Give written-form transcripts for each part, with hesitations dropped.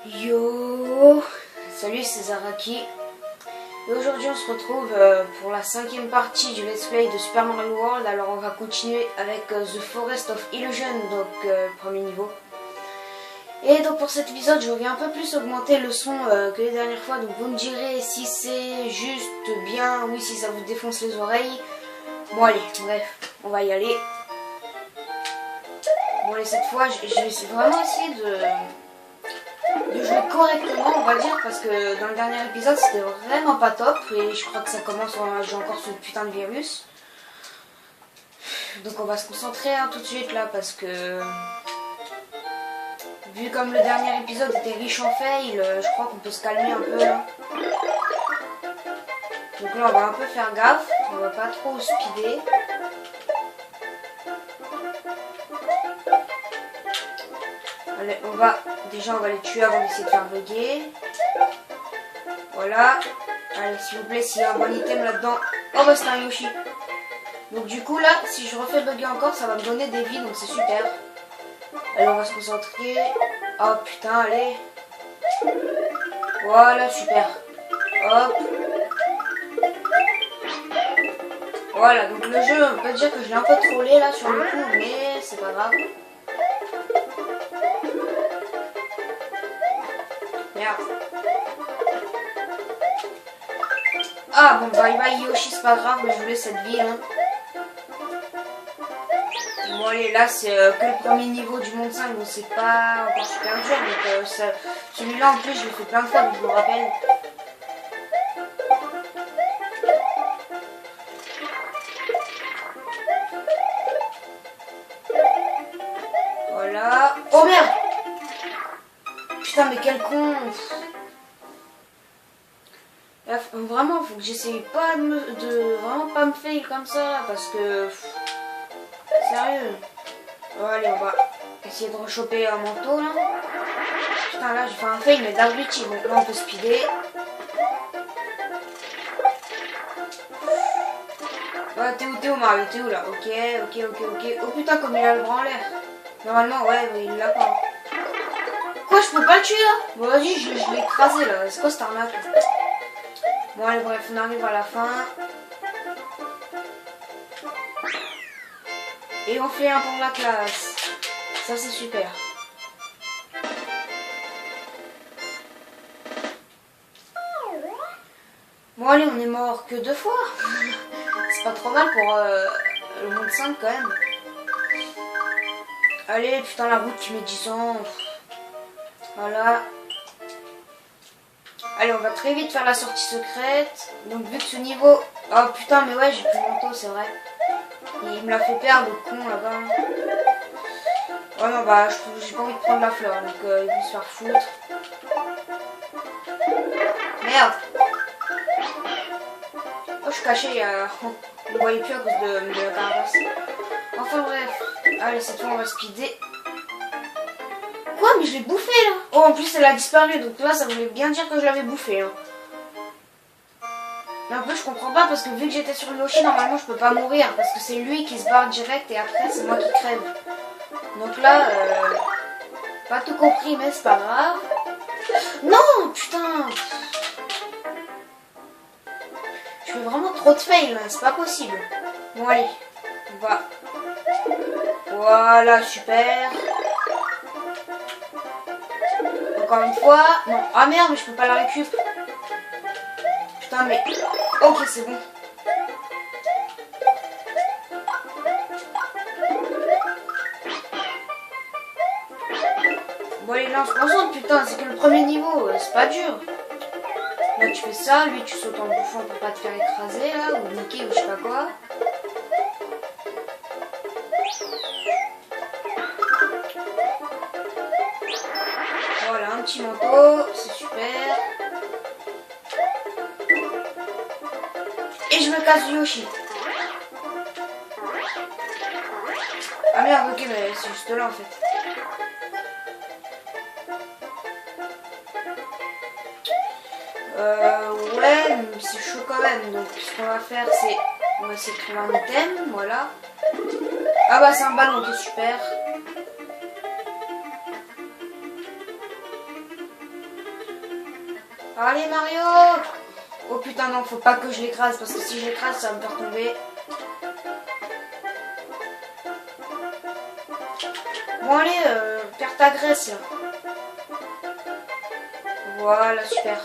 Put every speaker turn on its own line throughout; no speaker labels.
Yo, salut, c'est Zaraki. Et aujourd'hui on se retrouve pour la 5e partie du let's play de Super Mario World. Alors on va continuer avec The Forest of Illusion, donc premier niveau. Et donc pour cet épisode je vais un peu plus augmenter le son que les dernières fois. Donc vous me direz si c'est juste bien, oui, si ça vous défonce les oreilles. Bon allez, bref, on va y aller. Bon allez, cette fois je vais vraiment essayer de jouer correctement, on va dire, parce que dans le dernier épisode c'était vraiment pas top et je crois que ça commence, j'ai encore ce putain de virus. Donc on va se concentrer tout de suite là, parce que vu comme le dernier épisode était riche en fail, je crois qu'on peut se calmer un peu là. Donc là on va un peu faire gaffe, on va pas trop speeder. Allez, on va les tuer avant d'essayer de faire bugger. Voilà. Allez, s'il vous plaît, s'il y a un bon item là-dedans. Oh bah c'est un Yoshi. Donc du coup là, si je refais bugger encore, ça va me donner des vies, donc c'est super. Allez, on va se concentrer. Oh putain, allez. Voilà, super. Hop. Voilà, donc le jeu, on peut dire que je l'ai un peu trollé là sur le coup, mais c'est pas grave. Merde. Ah bon, bye bye Yoshi, c'est pas grave, mais je voulais cette vie hein. Bon allez, là c'est que le premier niveau du monde 5, donc c'est pas encore super dur, donc celui-là en plus je l'ai fait plein de fois, donc je me rappelle. Voilà. Oh merde! Putain mais quel con! Là, vraiment faut que j'essaye pas de vraiment pas me fail comme ça, parce que sérieux. Oh, allez, on va essayer de rechoper un manteau là. Putain là j'ai fait un fail mais d'abruti, donc là on peut speeder. Ouais, t'es où Mario, t'es où là? Ok. Oh putain comme il a le bras en l'air. Normalement ouais mais il l'a pas. Quoi, je peux pas le tuer là? Bon vas-y, je l'ai écrasé là, c'est quoi cette arnaque? Bon allez, bref, on arrive à la fin. Et on fait un pour la classe. Ça c'est super. Bon allez, on est mort que 2 fois. C'est pas trop mal pour le monde 5 quand même. Allez, putain la route qui met 10 ans. Voilà. Allez, on va très vite faire la sortie secrète. Donc vu que ce niveau... Oh putain, mais ouais, j'ai plus le manteau, c'est vrai. Il me l'a fait perdre, le con, là-bas. Oh non, bah, j'ai pas envie de prendre la fleur, donc il va se faire foutre. Merde. Oh, je suis caché, on ne voyait plus à cause de la carapace. Enfin bref. Allez, cette fois, on va speeder. Quoi, mais je l'ai bouffé là. Oh, en plus elle a disparu, donc là ça voulait bien dire que je l'avais bouffé hein. Mais un peu je comprends pas, parce que vu que j'étais sur le Yoshi, normalement je peux pas mourir, parce que c'est lui qui se barre direct et après c'est moi qui crève. Donc là pas tout compris, mais c'est pas grave. Non putain, je fais vraiment trop de fail là, c'est pas possible. Bon allez, on va. Voilà, super. Encore une fois. Non. Ah merde, mais je peux pas la récup. Putain, mais... Ok, c'est bon. Bon, allez, là, on se concentre, putain. C'est que le premier niveau, c'est pas dur. Là, tu fais ça. Lui, tu sautes en bouffant pour pas te faire écraser, là. Ou niquer, ou je sais pas quoi. Voilà, un petit manteau, c'est super. Et je me casse du Yoshi. Ah merde, ok, mais c'est juste là en fait. Ouais, mais c'est chaud quand même. Donc ce qu'on va faire, c'est... On va essayer de trouver un item, voilà. Ah bah c'est un ballon, ok, super. Allez Mario! Oh putain non, faut pas que je l'écrase parce que si je l'écrase ça va me faire tomber. Bon allez, perds ta graisse là. Voilà, super.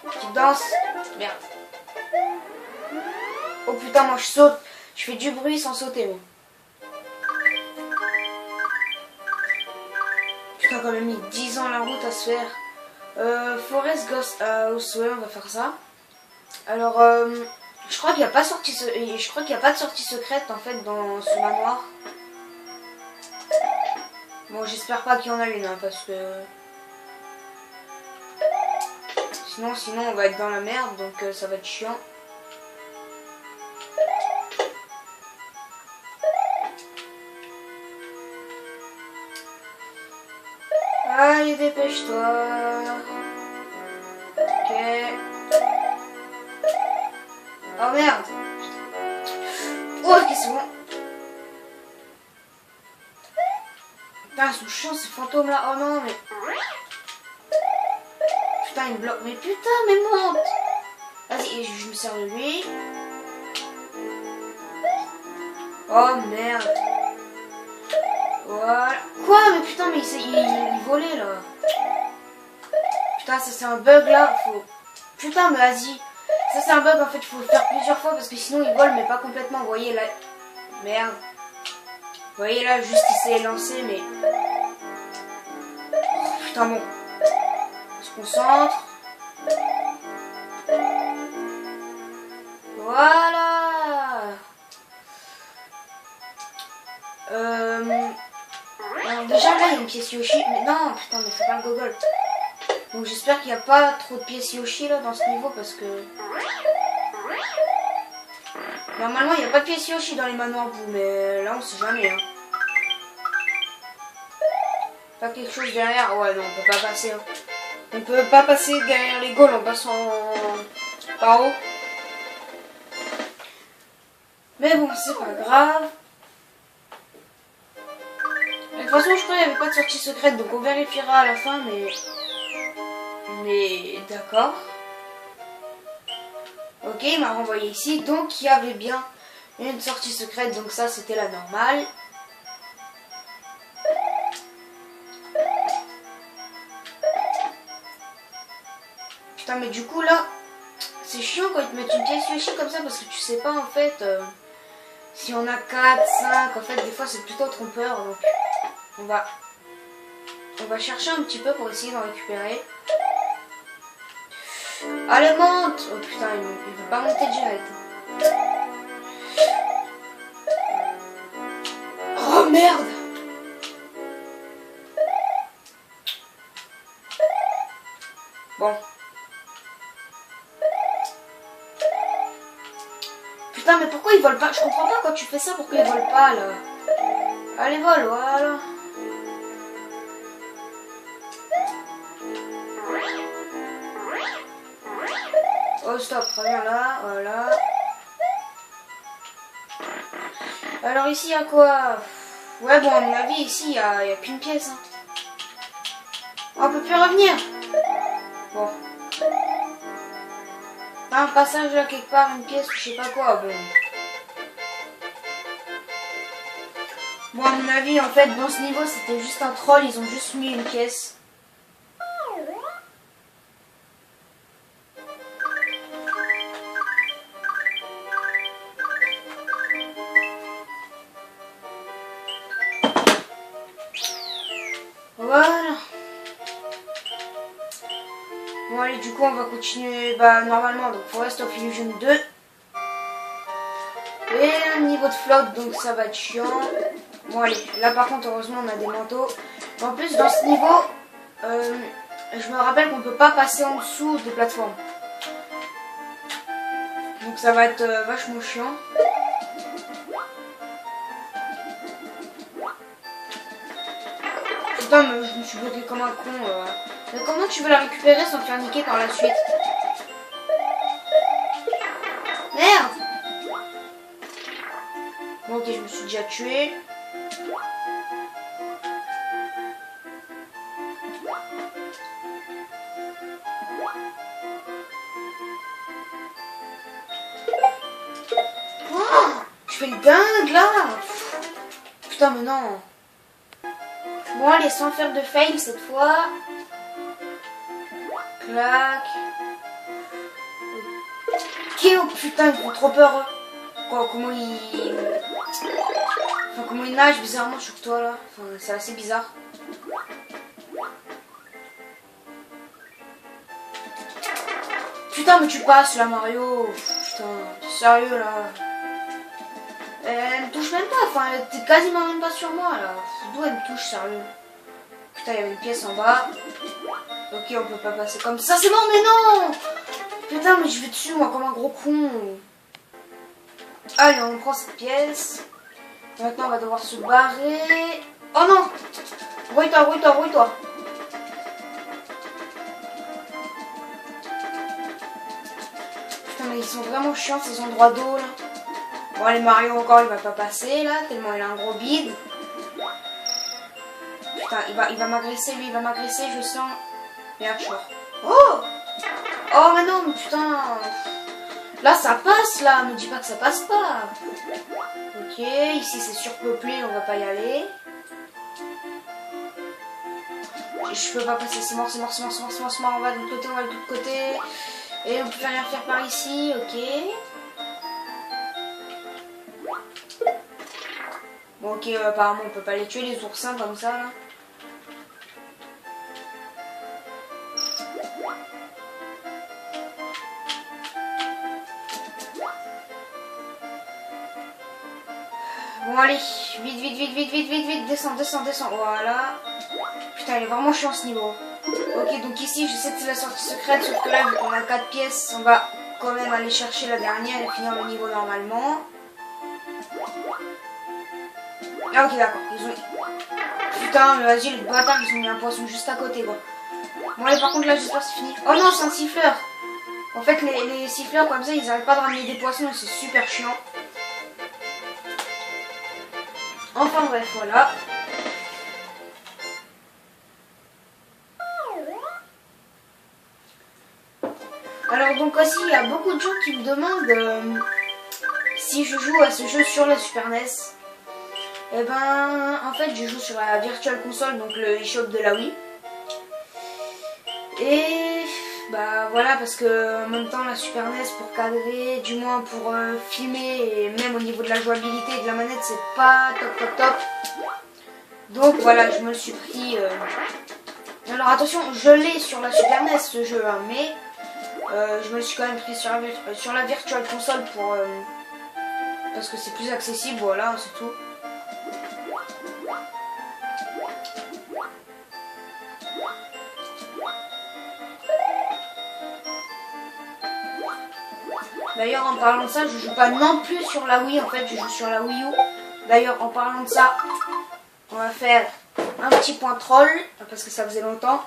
Petite danse. Merde. Oh putain, moi je saute. Je fais du bruit sans sauter moi. Putain, quand même mis 10 ans la route à se faire. Forest Ghost House, ouais, on va faire ça. Alors, je crois qu'il n'y a pas sortie, je crois qu'il n'y a pas de sortie secrète en fait dans ce manoir. Bon, j'espère pas qu'il y en a une, hein, parce que sinon on va être dans la merde, donc ça va être chiant. Allez, dépêche-toi. Ok. Oh merde. Oh, ok, c'est bon. Putain, ils sont chiants ces fantômes là. Oh non, mais. Putain, il me bloque. Mais putain, mais monte. Vas-y, je me sers de lui. Oh merde. Voilà. Quoi? Mais putain, mais il volait là. Putain, ça c'est un bug là. Faut. Putain, mais vas-y. Ça c'est un bug en fait, il faut le faire plusieurs fois parce que sinon il vole mais pas complètement. Vous voyez là. Merde. Vous voyez là, juste il s'est lancé mais. Oh, putain, bon. On se concentre. Voilà. Alors déjà là il y a une pièce Yoshi. Mais non, putain, mais faut pas le gogol. Donc j'espère qu'il n'y a pas trop de pièces Yoshi là dans ce niveau parce que... Normalement il n'y a pas de pièces Yoshi dans les manoirs vous, mais là on sait jamais. Hein. Pas quelque chose derrière. Ouais non, on peut pas passer. Hein. On peut pas passer derrière les gaules en passant par haut. Mais bon, c'est pas grave. De toute façon je crois qu'il n'y avait pas de sortie secrète donc on vérifiera à la fin mais... Mais d'accord. Ok, il m'a renvoyé ici. Donc il y avait bien une sortie secrète. Donc ça c'était la normale. Putain mais du coup là, c'est chiant quand ils te mettent une pièce Yoshi comme ça. Parce que tu sais pas en fait si on a 4, 5. En fait des fois c'est plutôt trompeur. Donc on va chercher un petit peu pour essayer d'en récupérer. Allez, monte! Oh putain, il veut pas monter direct. Oh merde! Bon. Putain, mais pourquoi il vole pas? Je comprends pas quand tu fais ça, pourquoi il vole pas là? Allez, vole, voilà. Oh stop, reviens là, voilà. Alors ici il y a quoi? Ouais bon à mon avis ici il y a qu'une pièce. Hein. Oh, on peut plus revenir. Bon. Un passage là quelque part, une pièce ou je sais pas quoi. Bon. Bon à mon avis en fait dans ce niveau c'était juste un troll, ils ont juste mis une pièce. Voilà. Bon allez du coup on va continuer normalement donc Forest of Illusion 2. Et un niveau de flotte donc ça va être chiant. Bon allez, là par contre heureusement on a des manteaux. En plus dans ce niveau, je me rappelle qu'on peut pas passer en dessous des plateformes. Donc ça va être vachement chiant. Putain mais je me suis bloqué comme un con. Mais comment tu veux la récupérer sans te faire niquer par la suite? Merde! Bon ok je me suis déjà tué. fais le dingue là. Putain, mais non. Bon, allez, sans faire de fail cette fois. Clac. Ok, oh putain, ils font trop peur. Quoi, comment il... Enfin, comment il nage bizarrement sur toi là. Enfin, c'est assez bizarre. Putain, mais tu passes là, Mario. Putain, t'es sérieux là. Elle me touche même pas, enfin, t'es quasiment même pas sur moi là. D'où elle me touche, sérieux? Putain, il y avait une pièce en bas. Ok, on peut pas passer comme ça, c'est bon, mais non! Putain, mais je vais dessus, moi, comme un gros con. Allez, on prend cette pièce. Maintenant, on va devoir se barrer. Oh non! Rouille-toi, rouille-toi, rouille-toi. Putain, mais ils sont vraiment chiants, ces endroits d'eau, là. Bon, allez, Mario, encore, il va pas passer, là, tellement il a un gros bide. Putain, il va m'agresser, lui, il va m'agresser, je sens. Merde, je suis mort. Oh! Oh, mais non, mais putain. Là, ça passe, là. Me dis pas que ça passe pas. Ok, ici, c'est surpeuplé, on va pas y aller. Je peux pas passer, c'est mort, c'est mort, c'est mort, c'est mort, c'est mort, c'est mort. On va de l'autre côté, on va de l'autre côté. Et on peut rien faire par ici, ok. Bon, ok, apparemment, on peut pas les tuer, les oursins, comme ça, là. Bon, allez, vite, vite, vite, vite, vite, vite, vite, descends, descends, descends, voilà. Putain, il est vraiment chiant ce niveau. Ok, donc ici, je sais que c'est la sortie secrète, sauf que là, vu qu'on a 4 pièces, on va quand même aller chercher la dernière et finir le niveau normalement. Ah, ok, d'accord, ils ont... Putain, mais vas-y, les bâtards, ils ont mis un poisson juste à côté, quoi. Bon, allez, par contre, là, j'espère que c'est fini. Oh non, c'est un siffleur. En fait, les siffleurs, comme ça, ils n'arrêtent pas de ramener des poissons et c'est super chiant. Enfin, bref, voilà. Alors, donc aussi, il y a beaucoup de gens qui me demandent si je joue à ce jeu sur la Super NES. Et ben, en fait, je joue sur la Virtual Console, donc le eShop de la Wii. Et bah voilà, parce que en même temps, la Super NES pour cadrer, du moins pour filmer, et même au niveau de la jouabilité et de la manette, c'est pas top top top. Donc voilà, je me le suis pris. Alors attention, je l'ai sur la Super NES ce jeu, hein, mais je me le suis quand même pris sur la Virtual Console pour parce que c'est plus accessible, voilà, c'est tout. D'ailleurs, en parlant de ça, je joue pas non plus sur la Wii, en fait, je joue sur la Wii U. D'ailleurs, en parlant de ça, on va faire un petit point troll, parce que ça faisait longtemps.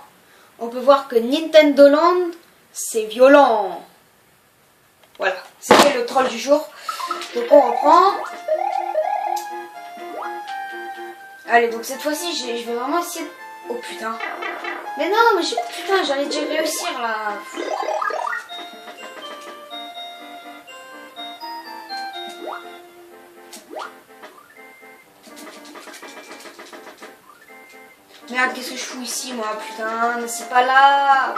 On peut voir que Nintendo Land, c'est violent. Voilà, c'était le troll du jour. Donc on reprend. Allez, donc cette fois-ci, je vais vraiment essayer de... Oh putain. Mais non, mais putain, j'allais déjà réussir là. Merde, qu'est-ce que je fous ici, moi, putain, mais c'est pas là.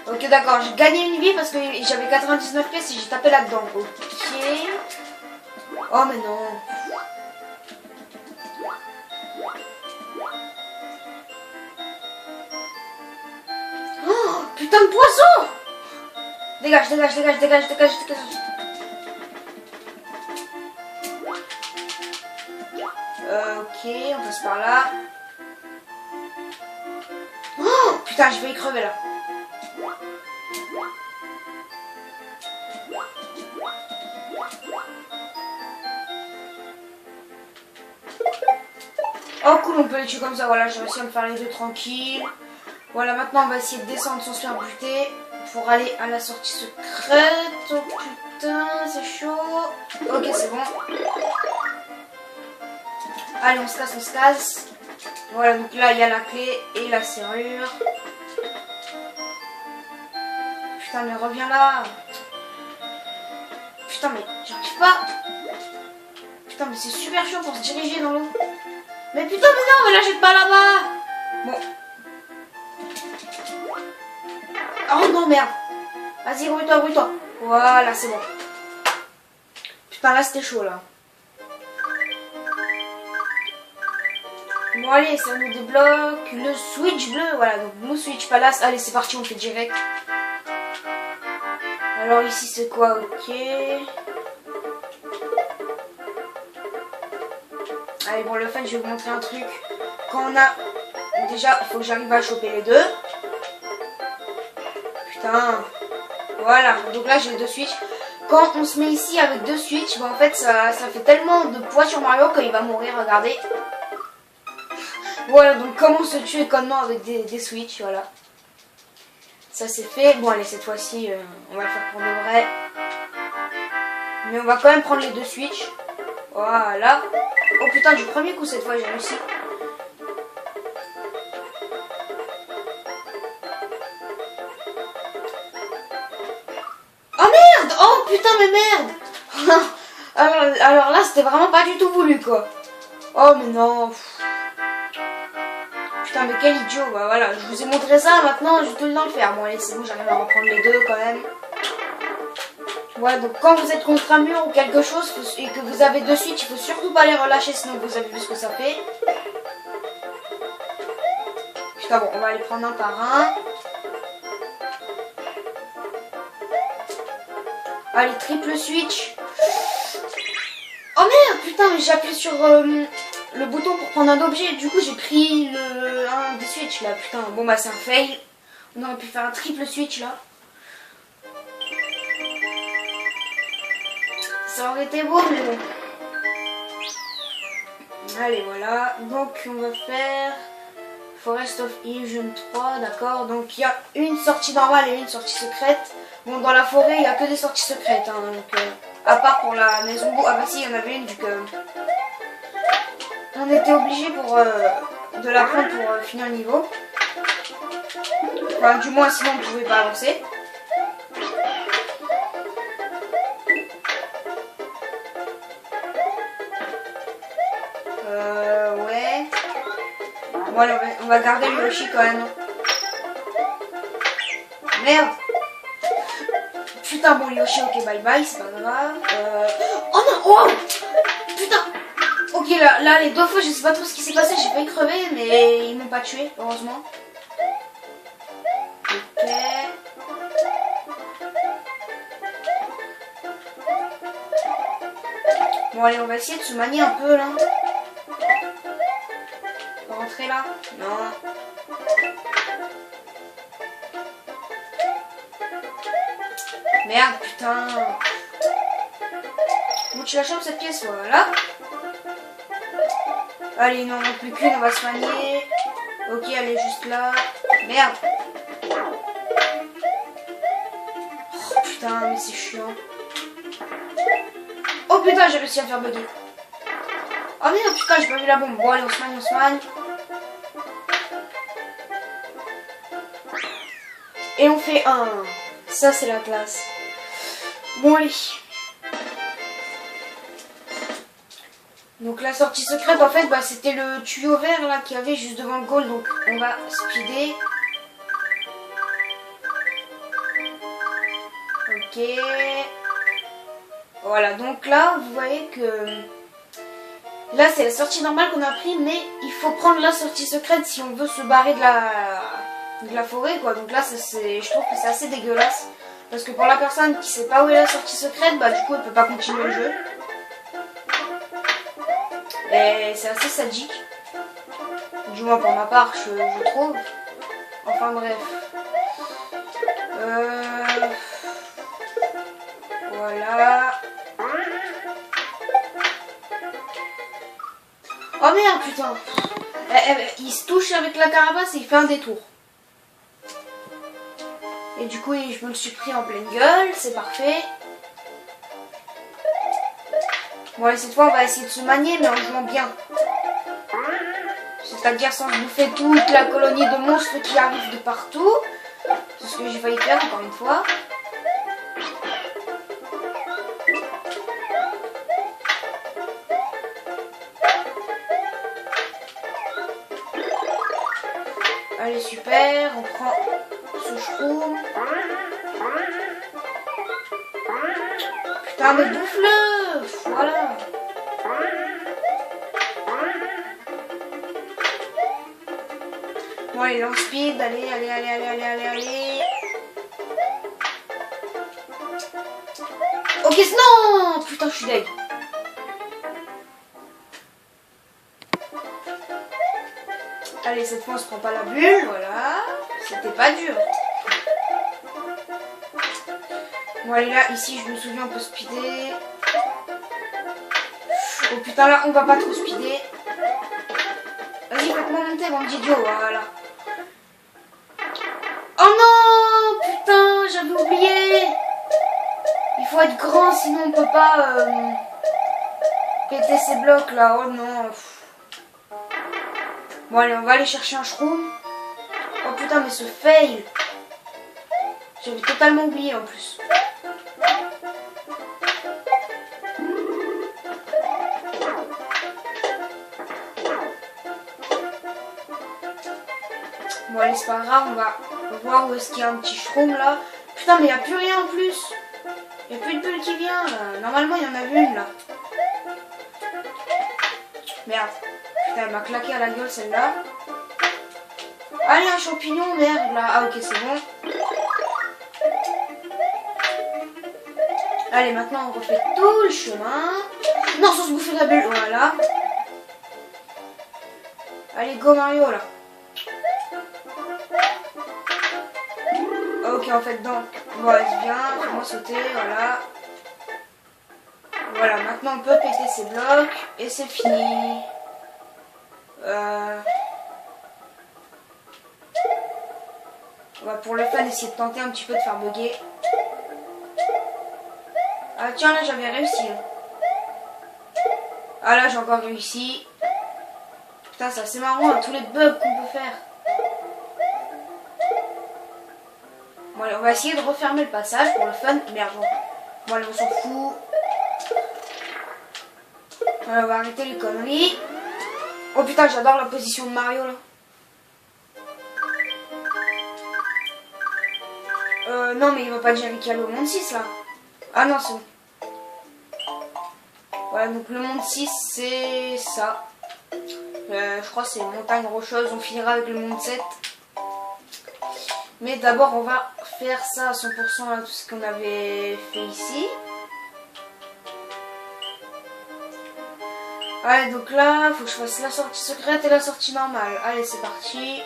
Ok, d'accord, j'ai gagné une vie parce que j'avais 99 pièces et j'ai tapé là-dedans. Ok. Oh, mais non. Oh, putain de poisson. Dégage, dégage, dégage, dégage, dégage, dégage. Ok, on passe par là. Oh, putain, je vais y crever là. Oh cool, on peut les tuer comme ça, voilà, j'ai réussi à me faire les deux tranquilles. Voilà, maintenant on va essayer de descendre sans se faire buter pour aller à la sortie secrète. Oh putain, c'est chaud. Ok, c'est bon. Allez, on se casse, on se casse. Voilà, donc là il y a la clé et la serrure. Putain, mais reviens là. Putain, mais j'arrive pas. Putain, mais c'est super chiant pour se diriger dans l'eau. Mais putain, mais non, mais là, jette pas là-bas. Bon. Oh non, merde. Vas-y, brûle-toi, brûle-toi. Voilà, c'est bon. Putain, là, c'était chaud, là. Bon, allez, ça nous débloque le switch bleu. Voilà, donc Blue Switch Palace. Allez, c'est parti, on fait direct. Alors, ici, c'est quoi? Ok. Allez, bon, le fun, je vais vous montrer un truc. Quand on a... Déjà, il faut que j'arrive à choper les deux. Putain. Voilà, donc là, j'ai 2 switches. Quand on se met ici avec 2 switches, bah, en fait, ça fait tellement de poids sur Mario qu'il va mourir, regardez. Voilà, donc comment se tuer connement avec des switches, voilà. Ça, c'est fait. Bon, allez, cette fois-ci, on va le faire pour de vrai. Mais on va quand même prendre les 2 switches. Voilà. Oh putain, du premier coup cette fois j'ai réussi. Oh merde! Oh putain mais merde! alors là c'était vraiment pas du tout voulu quoi. Oh mais non. Putain mais quel idiot. Bah voilà, je vous ai montré ça, maintenant j'ai tout le temps le faire. Bon allez c'est bon, j'arrive à reprendre les deux quand même. Voilà, donc quand vous êtes contre un mur ou quelque chose et que vous avez 2 switches, il faut surtout pas les relâcher, sinon vous avez vu ce que ça fait. Putain, bon, on va les prendre un par un. Allez, triple switch. Oh merde, putain, mais j'ai appuyé sur le bouton pour prendre un objet. Du coup, j'ai pris un des switches là. Putain, bon, bah, c'est un fail. On aurait pu faire un triple switch là. Ça aurait été beau, mais bon. Allez, voilà. Donc, on va faire Forest of Illusion 3, d'accord. Donc, il y a une sortie normale et une sortie secrète. Bon, dans la forêt, il n'y a que des sorties secrètes. Hein, donc, à part pour la maison boue. Ah bah si, il y en avait une, vu que on était obligé pour de la prendre pour finir le niveau. Enfin, du moins, sinon, on ne pouvait pas avancer. Ouais. Bon, allez, on va garder le Yoshi quand même. Merde. Putain, bon, Yoshi, ok, bye bye, c'est pas grave. Oh non, oh putain. Ok, là, les 2 fois, je sais pas trop ce qui s'est passé, j'ai failli crever, mais ils m'ont pas tué, heureusement. Ok. Bon, allez, on va essayer de se manier un peu, là. On va rentrer là. Non. Merde, putain. Bon, tu la chopes cette pièce, voilà. Allez, non, non plus qu'une, on va se manier. Ok, elle est juste là. Merde. Oh putain, mais c'est chiant. Oh putain, j'ai réussi à faire bugger. Oh merde, putain, j'ai pas vu la bombe. Bon, allez, on se magne, on se magne. Et on fait un. Ça, c'est la classe. Bon, allez. Donc, la sortie secrète, en fait, bah, c'était le tuyau vert là qu'il y avait juste devant le goal. Donc, on va speeder. Ok. Voilà, donc là, vous voyez que... Là, c'est la sortie normale qu'on a pris, mais il faut prendre la sortie secrète si on veut se barrer de la forêt, quoi. Donc là, je trouve que c'est assez dégueulasse. Parce que pour la personne qui sait pas où est la sortie secrète, bah du coup, elle peut pas continuer le jeu. Et c'est assez sadique. Du moins pour ma part, je trouve. Enfin bref. Voilà. Oh merde, putain. Il se touche avec la carapace et il fait un détour. Et du coup, je me le suis pris en pleine gueule, c'est parfait. Bon, allez, cette fois, on va essayer de se manier, mais en jouant bien. C'est-à-dire sans se bouffer toute la colonie de monstres qui arrivent de partout. C'est ce que j'ai failli faire, encore une fois. Allez, super, on prend ce shroom. Putain, mais bouffe-le. Voilà. Bon, allez, lance speed. Allez, allez, allez, allez, allez, allez, allez. Ok, non. Putain, je suis deg. Allez, cette fois on se prend pas la bulle, voilà. C'était pas dur. Bon, allez, là, ici, je me souviens, on peut speeder. Oh putain, là, on va pas trop speeder. Vas-y, faites-moi monter, bande d'idiot, voilà. Oh non, putain, j'avais oublié. Il faut être grand, sinon on peut pas péter ces blocs là. Oh non. Bon allez, on va aller chercher un shroom. Oh putain, mais ce fail. J'avais totalement oublié en plus. Bon allez, c'est pas grave, on va voir où est-ce qu'il y a un petit shroom là. Putain, mais il n'y a plus rien en plus. Il n'y a plus de bulle qui vient là. Normalement, il y en a une là. Merde. Putain, elle m'a claqué à la gueule celle-là. Allez, un champignon, merde là. Ah ok, c'est bon. Allez, maintenant on refait tout le chemin. Non, sans se bouffer la bulle, voilà. Allez, go Mario là. Ok, en fait, donc, voilà, c'est bien, fais-moi sauter, voilà. Voilà, maintenant on peut péter ces blocs et c'est fini. On va pour le fun essayer de tenter un petit peu de faire bugger. Ah tiens, là j'avais réussi. Ah là j'ai encore réussi. Putain, c'est assez marrant, hein, tous les bugs qu'on peut faire. Bon allez, on va essayer de refermer le passage pour le fun. Merde, bon allez, on s'en fout. On va arrêter les conneries. Oh putain, j'adore la position de Mario là. Non mais il va pas dire qu'il y a le monde 6 là. Ah non, c'est bon. Voilà, donc le monde 6 c'est ça. Je crois que c'est montagne rocheuse, on finira avec le monde 7. Mais d'abord on va faire ça à 100% là, tout ce qu'on avait fait ici. Allez, donc là, il faut que je fasse la sortie secrète et la sortie normale. Allez, c'est parti.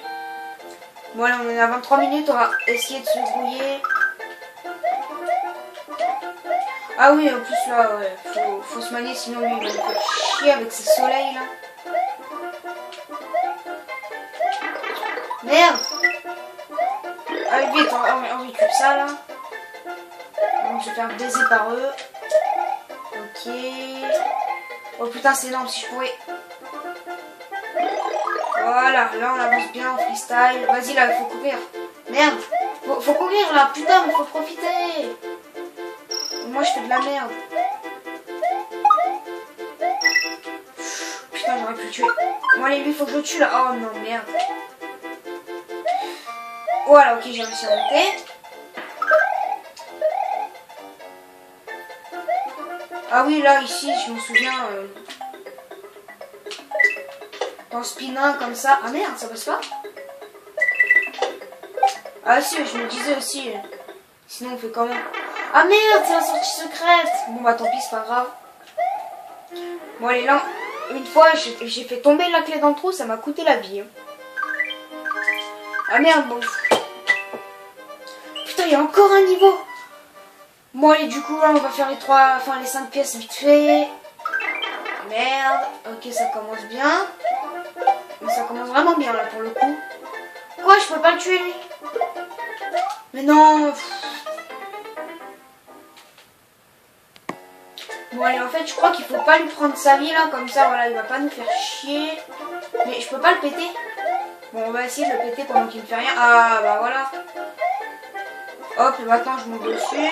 Bon, là, on est à 23 minutes, on va essayer de se grouiller. Ah oui, en plus, là, ouais, faut se manier, sinon lui, il va me faire chier avec ses soleils, là. Merde. Allez, vite, on récupère ça, là. On va se faire baiser par eux. Ok. Oh putain, c'est énorme, si je pourrais... Voilà, là on avance bien en freestyle. Vas-y là, il faut courir. Merde, faut courir là, putain, mais faut profiter. Moi je fais de la merde. Putain, j'aurais pu le tuer. Bon allez, lui, faut que je le tue là. Oh non, merde. Voilà, ok, j'ai réussi à monter. Ah oui, là, ici, je me souviens... dans spin comme ça. Ah merde, ça passe pas. Ah si, je me disais aussi. Sinon on fait comment? Ah merde, c'est la sortie secrète. Bon bah tant pis, c'est pas grave. Bon allez là, une fois j'ai fait tomber la clé dans le trou, ça m'a coûté la vie. Ah merde, bon. Putain, il y a encore un niveau. Bon allez, du coup là on va faire les 5 pièces vite fait. Merde, ok, ça commence bien. Mais ça commence vraiment bien là pour le coup. Quoi, je peux pas le tuer lui? Mais non. Bon allez, en fait je crois qu'il faut pas lui prendre sa vie là, comme ça voilà, il va pas nous faire chier. Mais je peux pas le péter. Bon, on va essayer de le péter pendant qu'il ne fait rien. Ah bah voilà. Hop, et maintenant je monte dessus.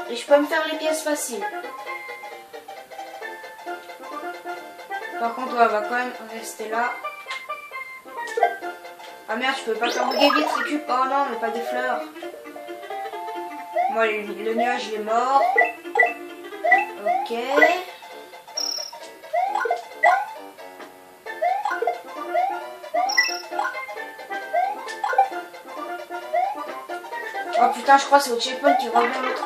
Et je peux me faire les pièces faciles. Par contre, ouais, on va quand même rester là. Ah merde, je peux pas faire bugger vite, récup. Oh non, mais pas des fleurs. Moi, le nuage il est mort. Ok. Oh putain, je crois que c'est au checkpoint qui revient l'autre.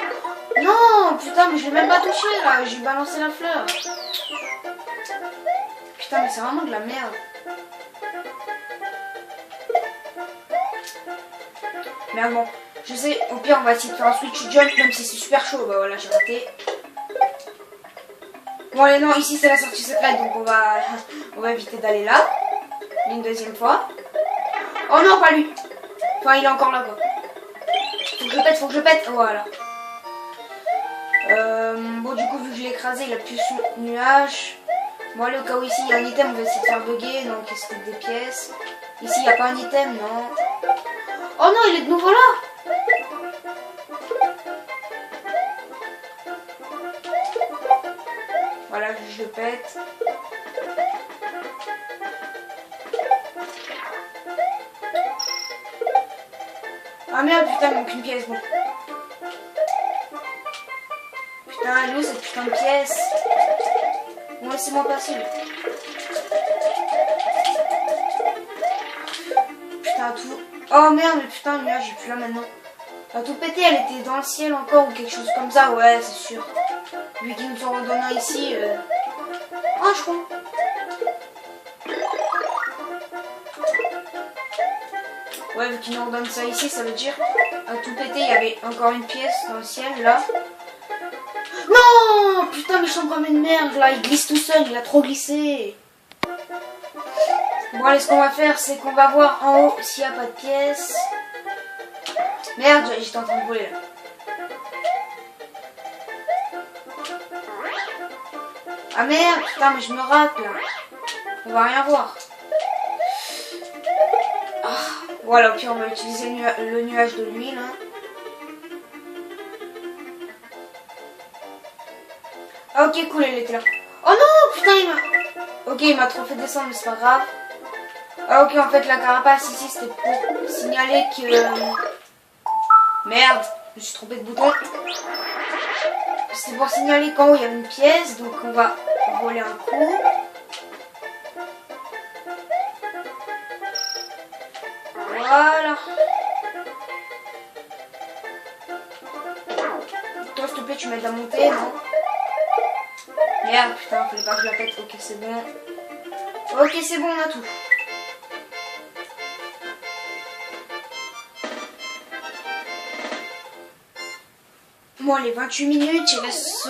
Non, putain, mais je l'ai même pas touché là. J'ai balancé la fleur. Putain, mais c'est vraiment de la merde. Mais bon, je sais, au pire, on va essayer de faire un switch jump, même si c'est super chaud. Bah voilà, j'ai raté. Bon, allez, non, ici c'est la sortie secrète, donc on va éviter d'aller là. Une deuxième fois. Oh non, pas lui. Enfin, il est encore là, quoi. Faut que je pète. Voilà. Bon, du coup, vu que je l'ai écrasé, il a plus son nuage. Bon, allez, au cas où ici il y a un item, on va essayer de faire bugger. Donc, c'était des pièces. Ici, il n'y a pas un item, non. Oh non, il est de nouveau là. Voilà, je le pète. Ah merde, putain, il manque une pièce, bon. Putain, elle est où cette putain de pièce? Bon, laissez-moi passer. Putain, tout... Oh merde, mais putain, le nuage, j'ai plus là maintenant. Elle a tout pété, elle était dans le ciel encore ou quelque chose comme ça, ouais, c'est sûr. Vu qu'ils nous ont redonné un ici... Oh, je crois. Ouais, vu qu'ils nous redonnent ça ici, ça veut dire... À tout pété, il y avait encore une pièce dans le ciel, là. Non, putain, mais je suis comme une merde, là. Il glisse tout seul, il a trop glissé. Bon, allez, ce qu'on va faire, c'est qu'on va voir en haut s'il n'y a pas de pièce. Merde, j'étais en train de voler, là. Ah merde, putain, mais je me rate, là. On va rien voir. Ah, voilà, ok, on va utiliser le nuage de l'huile, hein. Ah ok, cool, elle était là. Oh non, putain, il m'a... Ok, il m'a trop fait descendre, mais c'est pas grave. Ah ok, en fait, la carapace ici, c'était pour signaler que... Merde, je me suis trompé de bouton. C'était pour signaler qu'en haut, il y avait une pièce, donc on va voler un coup. Voilà. Toi, s'il te plaît, tu m'aides à monter, non? Merde, putain, fallait pas que je la pète. Ok, c'est bon. Ok, c'est bon, on a tout. Bon, les 28 minutes, il reste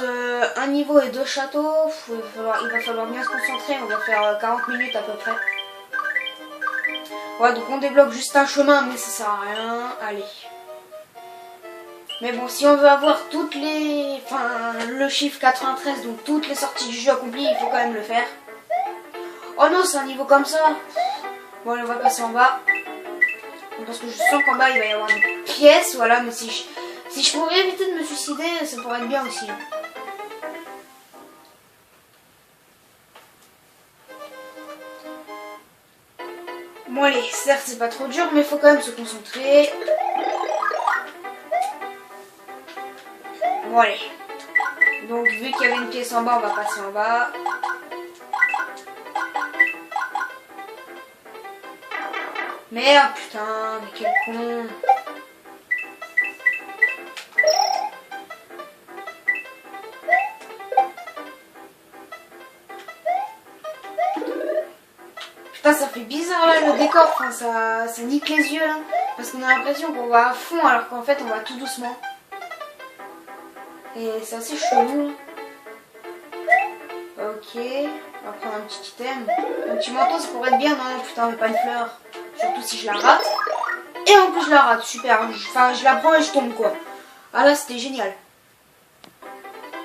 un niveau et 2 châteaux. Il va falloir bien se concentrer. On va faire 40 minutes à peu près. Ouais, donc on débloque juste un chemin, mais ça sert à rien. Allez. Mais bon, si on veut avoir toutes les... Enfin, le chiffre 93, donc toutes les sorties du jeu accomplies, il faut quand même le faire. Oh non, c'est un niveau comme ça. Bon, allez, on va passer en bas. Parce que je sens qu'en bas, il va y avoir des pièces, voilà. Mais si je pouvais éviter de me suicider, ça pourrait être bien aussi. Bon, allez, certes, c'est pas trop dur, mais il faut quand même se concentrer. Bon allez, donc vu qu'il y avait une pièce en bas, on va passer en bas. Merde, putain, mais quel con. Putain, ça fait bizarre là le décor, enfin, ça nique les yeux là. Parce qu'on a l'impression qu'on va à fond alors qu'en fait on va tout doucement. Et c'est assez chelou. Ok, on va prendre un petit item. Un petit manteau, ça pourrait être bien, non? Putain, mais pas une fleur. Surtout si je la rate. Et en plus, je la rate, super. Enfin, je la prends et je tombe, quoi. Ah là, c'était génial.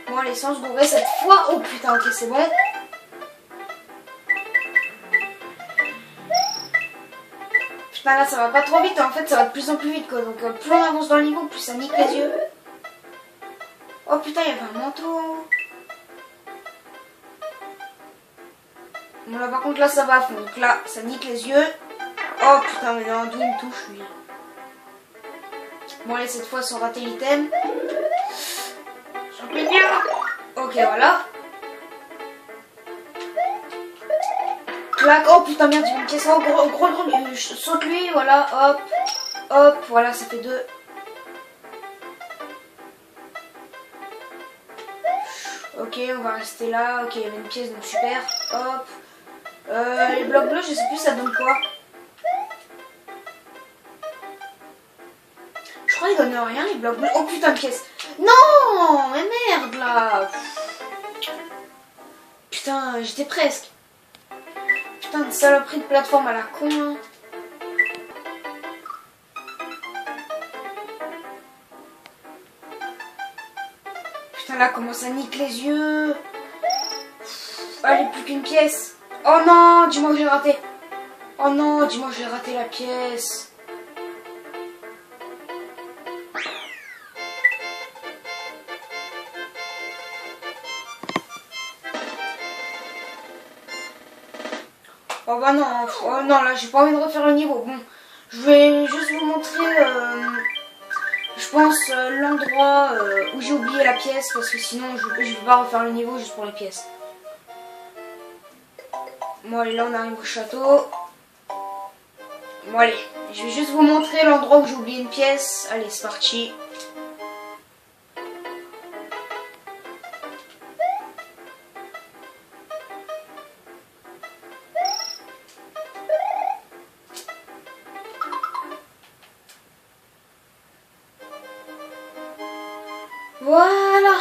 Bon, allez, sans se gourer cette fois. Oh putain, ok, c'est bon. Putain, là, ça va pas trop vite. En fait, ça va de plus en plus vite, quoi. Donc, plus on avance dans le niveau, plus ça nique les yeux. Oh putain, il y avait un manteau. Bon là par contre là ça va à fond. Donc là ça nique les yeux. Oh putain mais non, d'où il me touche lui. Bon allez cette fois sans rater l'item. Champignon. Ok voilà. Clac. Oh putain merde il y a une pièce. Oh gros. Saute lui, voilà, hop. Hop, voilà ça fait 2. Ok, on va rester là. Ok, il y avait une pièce, donc super. Hop. Les blocs bleus, je sais plus ça donne quoi. Je crois qu'ils donnent rien, les blocs bleus. Oh putain de pièce. Non, mais merde là. Putain, j'étais presque. Putain de saloperie de plateforme à la con. Hein. Putain là, comment ça nique les yeux. Allez, plus qu'une pièce. Oh non, dis-moi que j'ai raté. Oh non, dis-moi que j'ai raté la pièce. Oh bah non, oh non là j'ai pas envie de refaire le niveau. Bon, je vais juste vous montrer, je pense, l'endroit où j'ai oublié la pièce parce que sinon je vais pas refaire le niveau juste pour les pièces. Bon allez, là on arrive au château. Bon allez, je vais juste vous montrer l'endroit où j'ai oublié une pièce. Allez, c'est parti. Voilà.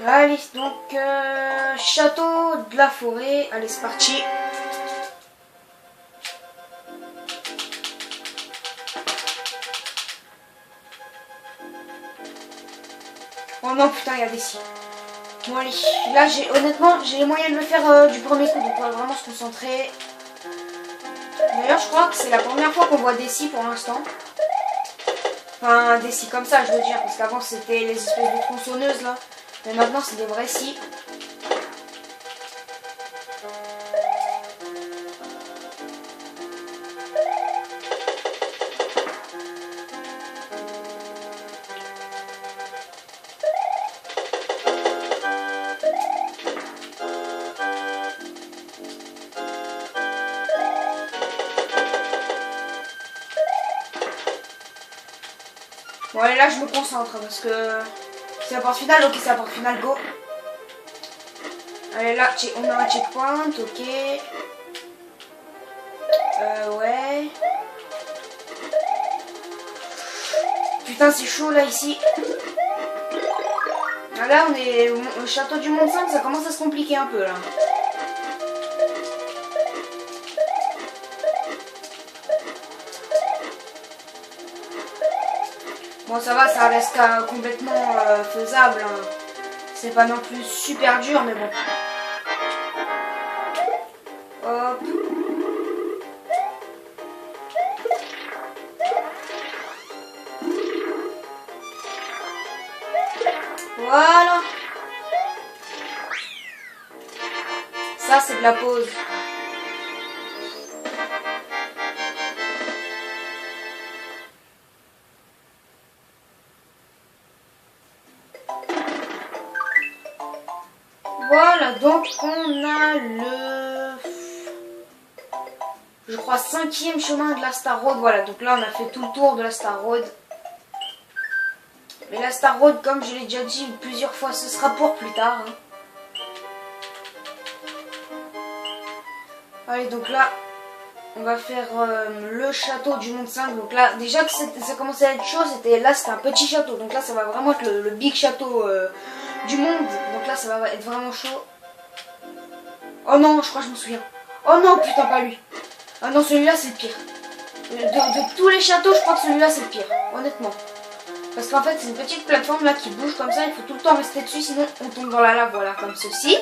Allez, donc château de la forêt. Allez, c'est parti. Oh non, putain, il y a des scies. Bon, allez. Là, honnêtement, j'ai les moyens de le faire du premier coup. Donc, on va vraiment se concentrer. D'ailleurs, je crois que c'est la première fois qu'on voit des scies pour l'instant. Enfin, des scies comme ça, je veux dire. Parce qu'avant, c'était les espèces de tronçonneuses, là. Mais maintenant, c'est des vrais scies. Bon allez là je me concentre parce que c'est la porte finale, ok c'est la porte finale, go. Allez là on a un checkpoint, ok. Ouais. Putain c'est chaud là ici. Ah, là on est au château du monde 5, ça commence à se compliquer un peu là. Bon ça va, ça reste complètement faisable. Hein. C'est pas non plus super dur mais bon. Hop. Voilà. Ça c'est de la pause. Voilà, donc on a le, je crois, 5e chemin de la Star Road. Voilà, donc là on a fait tout le tour de la Star Road. Mais la Star Road, comme je l'ai déjà dit plusieurs fois, ce sera pour plus tard. Hein. Allez, donc là, on va faire le château du monde 5. Donc là, déjà que ça commençait à être chaud, là c'était un petit château. Donc là, ça va vraiment être le big château du monde. Donc là, ça va être vraiment chaud. Oh non, je crois que je me souviens. Oh non, putain, pas lui. Ah non, celui-là, c'est le pire. De tous les châteaux, je crois que celui-là, c'est le pire. Honnêtement. Parce qu'en fait, c'est une petite plateforme là qui bouge comme ça. Il faut tout le temps rester dessus, sinon on tombe dans la lave. Voilà, comme ceci.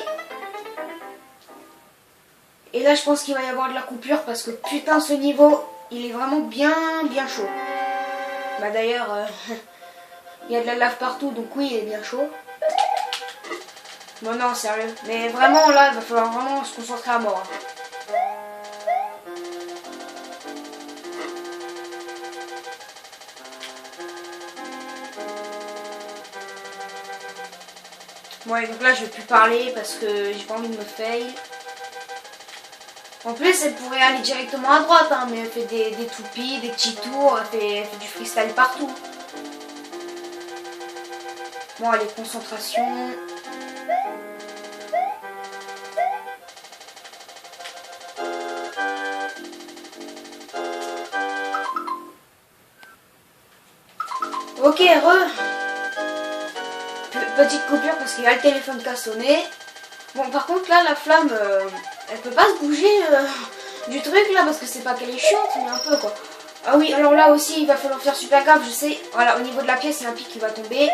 Et là, je pense qu'il va y avoir de la coupure parce que putain, ce niveau, il est vraiment bien chaud. Bah d'ailleurs, il y a de la lave partout, donc oui, il est bien chaud. Bon non, sérieux. Mais vraiment, là, il va falloir vraiment se concentrer à mort. Ouais, donc là, je vais plus parler parce que j'ai pas envie de me fail. En plus, elle pourrait aller directement à droite, hein, mais elle fait des toupies, des petits tours, elle fait du freestyle partout. Bon, allez, concentration. Ok, petite coupure parce qu'il y a le téléphone qui a sonné. Bon, par contre, là, la flamme, elle peut pas se bouger du truc, là, parce que c'est pas qu'elle est chiante, mais un peu, quoi. Ah oui, alors là aussi, il va falloir faire super gaffe, je sais. Voilà, au niveau de la pièce, il y a un pic qui va tomber.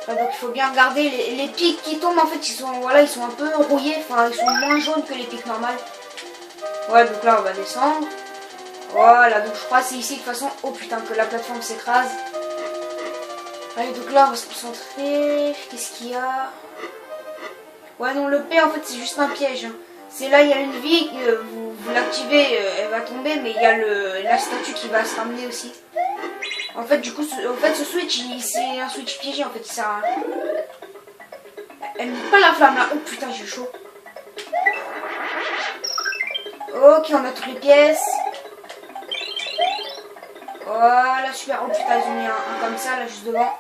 Donc, il faut bien regarder. Les pics qui tombent, en fait, ils sont, voilà, ils sont un peu rouillés. Enfin, ils sont moins jaunes que les pics normales. Ouais, donc là, on va descendre. Voilà, donc je crois que c'est ici, de toute façon. Oh putain, que la plateforme s'écrase. Allez, donc là, on va se concentrer. Qu'est-ce qu'il y a? Ouais, non, le P, en fait, c'est juste un piège. C'est là, il y a une vie, vous l'activez, elle va tomber, mais il y a la statue qui va se ramener aussi. En fait, du coup, ce switch, c'est un switch piégé, en fait, il sert à rien. Elle met pas la flamme, là. Oh, putain, j'ai chaud. Ok, on a toutes les pièces. Voilà, super. Oh, putain, ils ont mis un comme ça, là, juste devant.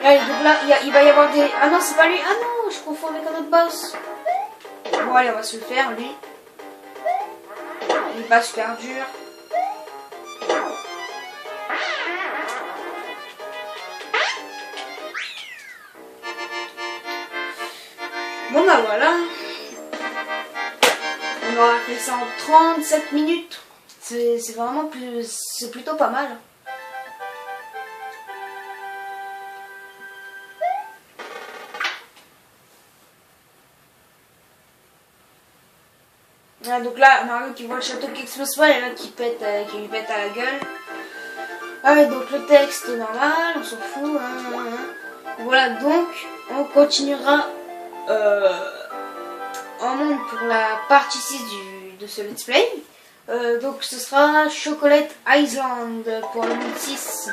Allez, donc là, il va y avoir des... Ah non, c'est pas lui. Ah non, je confonds avec un autre boss. Bon, allez, on va se le faire, lui. Il est pas super dur. Bon, bah voilà. On aura fait ça en 37 minutes. C'est vraiment plus... C'est plutôt pas mal. Ah, donc là, Mario qui voit le château qui explose pas et là qui lui pète à la gueule. Ah ouais, donc le texte normal, on s'en fout. Voilà, donc on continuera en monde pour la partie 6 de ce let's play. Donc ce sera Chocolate Island pour le monde 6.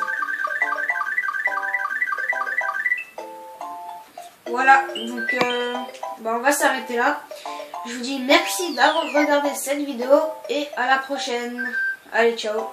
Voilà, donc bah, on va s'arrêter là. Je vous dis merci d'avoir regardé cette vidéo et à la prochaine. Allez, ciao.